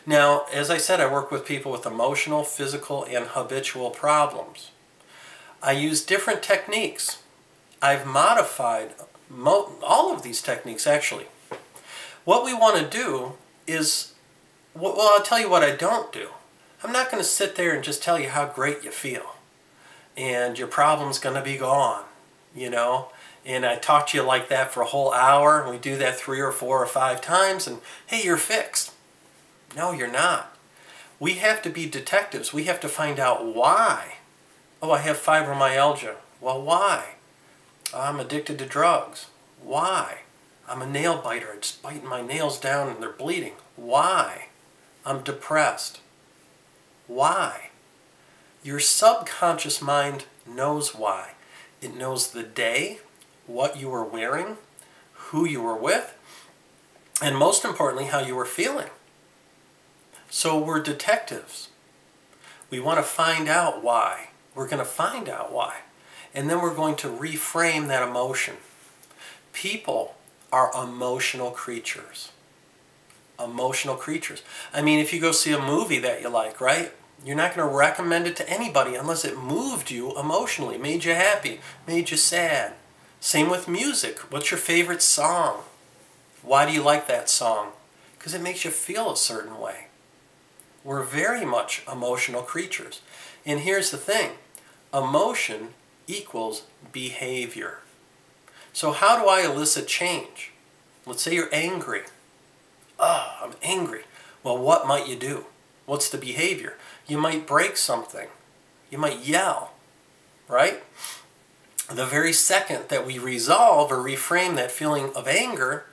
Now, as I said, I work with people with emotional, physical, and habitual problems. I use different techniques. I've modified all of these techniques, actually. What we want to do is, well, I'll tell you what I don't do. I'm not going to sit there and just tell you how great you feel and your problem's going to be gone, you know. And I talk to you like that for a whole hour, and we do that 3 or 4 or 5 times, and hey, you're fixed. No, you're not. We have to be detectives. We have to find out why. Oh, I have fibromyalgia. Well, why? I'm addicted to drugs. Why? I'm a nail biter. I'm just biting my nails down and they're bleeding. Why? I'm depressed. Why? Your subconscious mind knows why. It knows the day, what you were wearing, who you were with, and most importantly, how you were feeling. So we're detectives. We want to find out why. We're going to find out why. And then we're going to reframe that emotion. People are emotional creatures. Emotional creatures. I mean, if you go see a movie that you like, right? You're not going to recommend it to anybody unless it moved you emotionally, made you happy, made you sad. Same with music. What's your favorite song? Why do you like that song? Because it makes you feel a certain way. We're very much emotional creatures. And here's the thing. Emotion equals behavior. So how do I elicit change? Let's say you're angry. Oh, I'm angry. Well, what might you do? What's the behavior? You might break something. You might yell, right? The very second that we resolve or reframe that feeling of anger,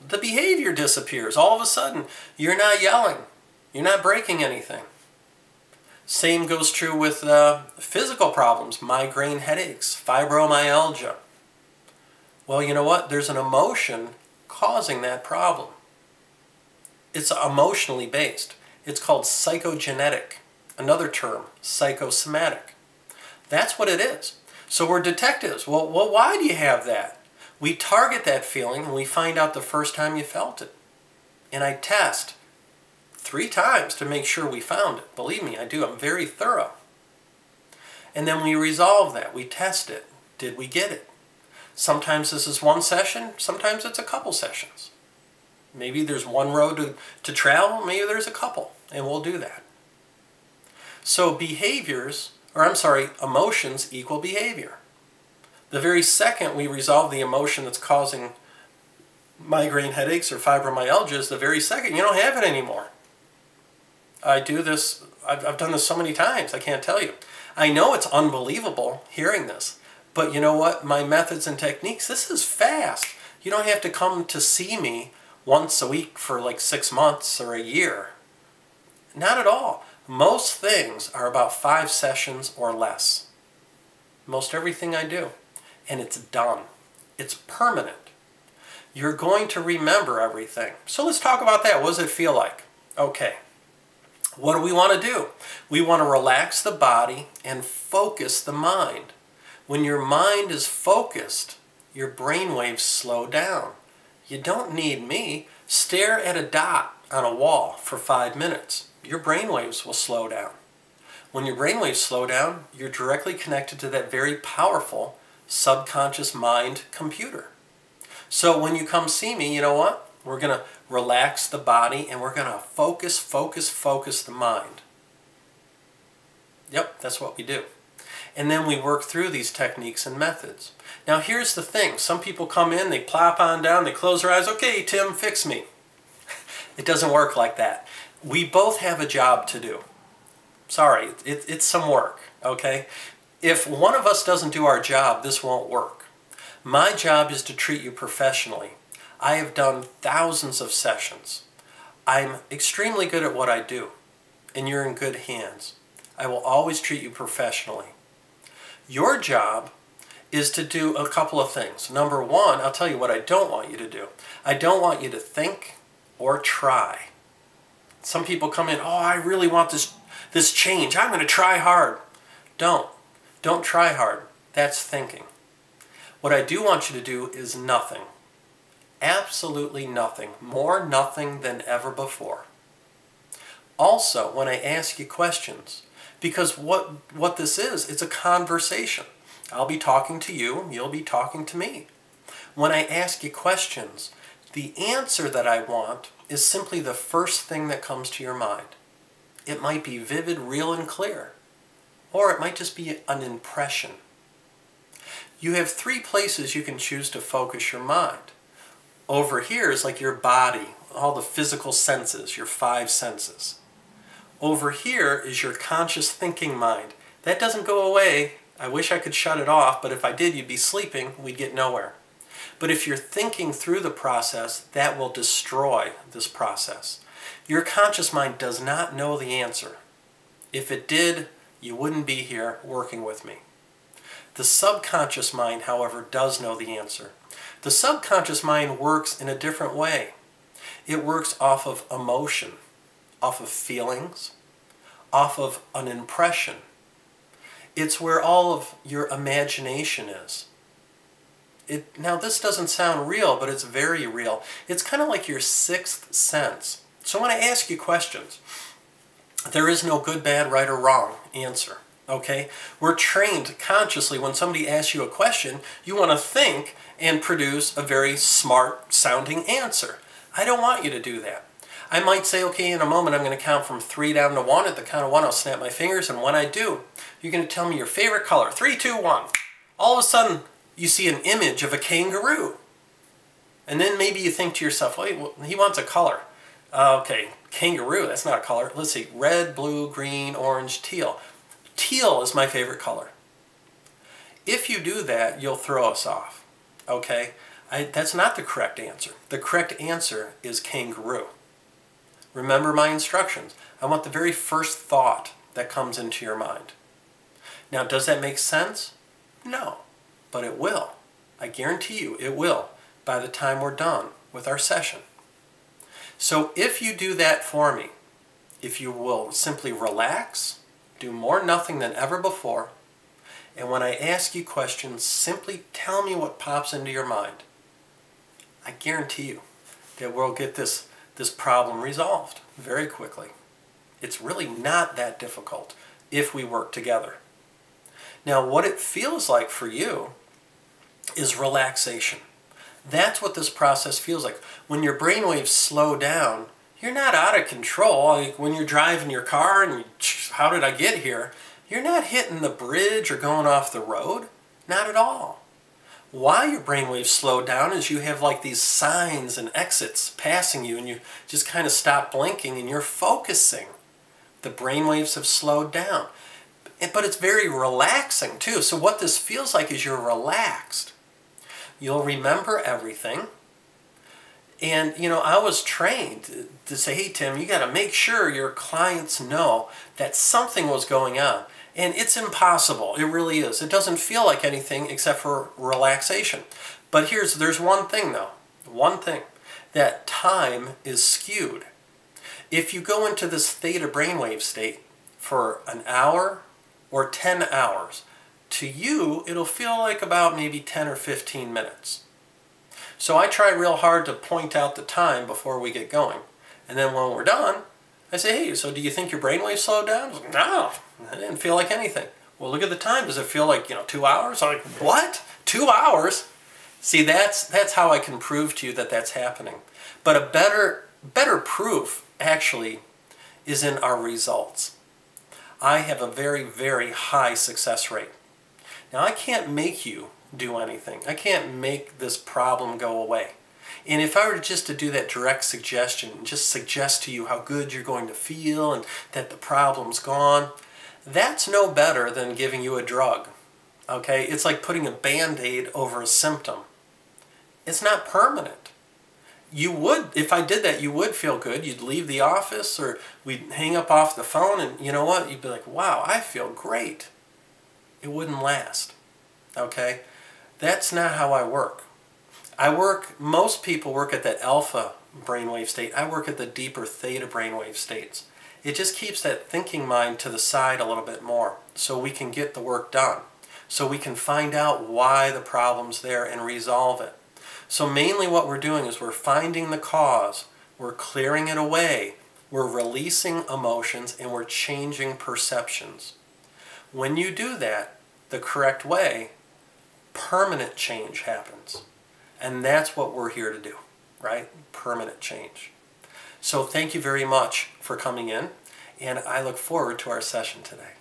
the behavior disappears. All of a sudden, you're not yelling. You're not breaking anything. Same goes true with physical problems, migraine headaches, fibromyalgia. Well, you know what? There's an emotion causing that problem. It's emotionally based. It's called psychogenetic. Another term, psychosomatic. That's what it is. So we're detectives. Well, why do you have that? We target that feeling and we find out the first time you felt it. And I test 3 times to make sure we found it. Believe me, I do. I'm very thorough. And then we resolve that. We test it. Did we get it? Sometimes this is 1 session. Sometimes it's a couple sessions. Maybe there's 1 road to travel. Maybe there's a couple. And we'll do that. So emotions equal behavior. The very second we resolve the emotion that's causing migraine headaches or fibromyalgia is the very second you don't have it anymore. I do this, I've done this so many times, I can't tell you. I know it's unbelievable hearing this, but you know what? My methods and techniques, this is fast. You don't have to come to see me once a week for like 6 months or a year. Not at all. Most things are about 5 sessions or less. Most everything I do. And it's done. It's permanent. You're going to remember everything. So let's talk about that. What does it feel like? Okay. What do we want to do? We want to relax the body and focus the mind. When your mind is focused, your brain waves slow down. You don't need me. Stare at a dot on a wall for 5 minutes. Your brain waves will slow down. When your brain waves slow down, you're directly connected to that very powerful subconscious mind computer. So when you come see me, you know what? We're going to relax the body and we're going to focus the mind. Yep, that's what we do. And then we work through these techniques and methods. Now here's the thing. Some people come in, they plop on down, they close their eyes. Okay, Tim, fix me. It doesn't work like that. We both have a job to do. Sorry, it's some work, okay? If one of us doesn't do our job, this won't work. My job is to treat you professionally. I have done thousands of sessions. I'm extremely good at what I do, and you're in good hands. I will always treat you professionally. Your job is to do a couple of things. Number 1, I'll tell you what I don't want you to do. I don't want you to think or try. Some people come in, oh, I really want this change. I'm going to try hard. Don't try hard. That's thinking. What I do want you to do is nothing. Absolutely nothing. More nothing than ever before. Also, when I ask you questions, because what this is, it's a conversation. I'll be talking to you, you'll be talking to me. When I ask you questions, the answer that I want is simply the first thing that comes to your mind. It might be vivid, real, and clear, or it might just be an impression. You have 3 places you can choose to focus your mind. Over here is like your body, all the physical senses, your 5 senses. Over here is your conscious thinking mind. That doesn't go away. I wish I could shut it off, but if I did, you'd be sleeping, we'd get nowhere. But if you're thinking through the process, that will destroy this process. Your conscious mind does not know the answer. If it did, you wouldn't be here working with me. The subconscious mind, however, does know the answer. The subconscious mind works in a different way. It works off of emotion, off of feelings, off of an impression. It's where all of your imagination is. Now this doesn't sound real, but it's very real. It's kind of like your 6th sense. So when I ask you questions, there is no good, bad, right, or wrong answer. Okay? We're trained consciously when somebody asks you a question, you want to think and produce a very smart sounding answer. I don't want you to do that. I might say, okay, in a moment I'm going to count from 3 down to 1. At the count of 1, I'll snap my fingers, and when I do, you're going to tell me your favorite color. 3, 2, 1. All of a sudden, you see an image of a kangaroo. And then maybe you think to yourself, wait, well, he wants a color. Okay, kangaroo, that's not a color. Let's see, red, blue, green, orange, teal. Teal is my favorite color. If you do that, you'll throw us off. Okay? That's not the correct answer. The correct answer is kangaroo. Remember my instructions. I want the very first thought that comes into your mind. Now, does that make sense? No, but it will. I guarantee you it will by the time we're done with our session. So if you do that for me, if you will simply relax, do more nothing than ever before, and when I ask you questions, simply tell me what pops into your mind, I guarantee you that we'll get this problem resolved very quickly. It's really not that difficult if we work together. Now, what it feels like for you is relaxation. That's what this process feels like. When your brainwaves slow down, you're not out of control. Like when you're driving your car and how did I get here? You're not hitting the bridge or going off the road. Not at all. Why your brainwaves slow down is you have like these signs and exits passing you, and you just kind of stop blinking and you're focusing. The brainwaves have slowed down. But it's very relaxing too. So what this feels like is you're relaxed. You'll remember everything. And, you know, I was trained to say, hey, Tim, you got to make sure your clients know that something was going on. And it's impossible. It really is. It doesn't feel like anything except for relaxation. But there's one thing, though. One thing. That time is skewed. If you go into this theta brainwave state for an hour or 10 hours, to you, it'll feel like about maybe 10 or 15 minutes. So I try real hard to point out the time before we get going. And then when we're done, I say, hey, so do you think your brainwaves slowed down? Like, no, I didn't feel like anything. Well, look at the time. Does it feel like, 2 hours? I'm like, what? 2 hours? See, that's how I can prove to you that that's happening. But a better proof, actually, is in our results. I have a very, very high success rate. Now, I can't make you do anything. I can't make this problem go away. And if I were just to do that direct suggestion, just suggest to you how good you're going to feel and that the problem's gone, that's no better than giving you a drug. Okay? It's like putting a Band-Aid over a symptom. It's not permanent. You would, if I did that, you would feel good. You'd leave the office or we'd hang up off the phone and you know what? You'd be like, wow, I feel great. It wouldn't last. Okay? That's not how I work. Most people work at that alpha brainwave state. I work at the deeper theta brainwave states. It just keeps that thinking mind to the side a little bit more so we can get the work done. So we can find out why the problem's there and resolve it. So mainly what we're doing is we're finding the cause, we're clearing it away, We're releasing emotions and we're changing perceptions. When you do that the correct way, permanent change happens. And that's what we're here to do, right? Permanent change. So thank you very much for coming in, and I look forward to our session today.